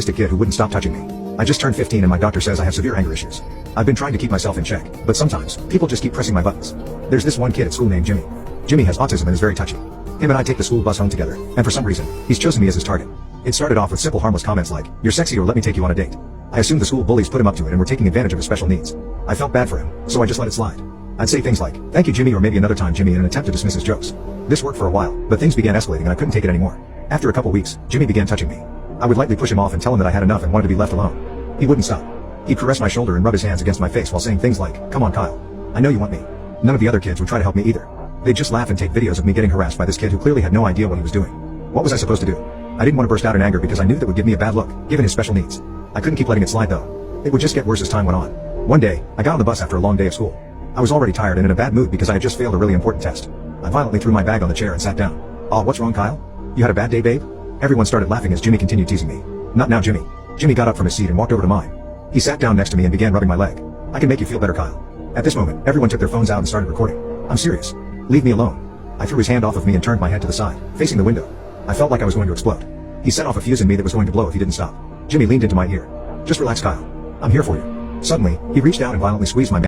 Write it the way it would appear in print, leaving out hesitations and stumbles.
kid who wouldn't stop touching me. I just turned 15 and my doctor says I have severe anger issues. I've been trying to keep myself in check, but sometimes, people just keep pressing my buttons. There's this one kid at school named Jimmy. Jimmy has autism and is very touchy. Him and I take the school bus home together, and for some reason, he's chosen me as his target. It started off with simple harmless comments like, "You're sexy," or "Let me take you on a date." I assumed the school bullies put him up to it and were taking advantage of his special needs. I felt bad for him, so I just let it slide. I'd say things like, "Thank you, Jimmy," or maybe "Another time, Jimmy," in an attempt to dismiss his jokes. This worked for a while, but things began escalating and I couldn't take it anymore. After a couple weeks, Jimmy began touching me. I would lightly push him off and tell him that I had enough and wanted to be left alone. He wouldn't stop. He'd caress my shoulder and rub his hands against my face while saying things like, "Come on, Kyle. I know you want me." None of the other kids would try to help me either. They'd just laugh and take videos of me getting harassed by this kid who clearly had no idea what he was doing. What was I supposed to do? I didn't want to burst out in anger because I knew that would give me a bad look, given his special needs. I couldn't keep letting it slide though. It would just get worse as time went on. One day, I got on the bus after a long day of school. I was already tired and in a bad mood because I had just failed a really important test. I violently threw my bag on the chair and sat down. "Oh, what's wrong, Kyle? You had a bad day, babe?" Everyone started laughing as Jimmy continued teasing me. "Not now, Jimmy." Jimmy got up from his seat and walked over to mine. He sat down next to me and began rubbing my leg. "I can make you feel better, Kyle." At this moment, everyone took their phones out and started recording. "I'm serious. Leave me alone." I threw his hand off of me and turned my head to the side, facing the window. I felt like I was going to explode. He set off a fuse in me that was going to blow if he didn't stop. Jimmy leaned into my ear. "Just relax, Kyle. I'm here for you." Suddenly, he reached out and violently squeezed my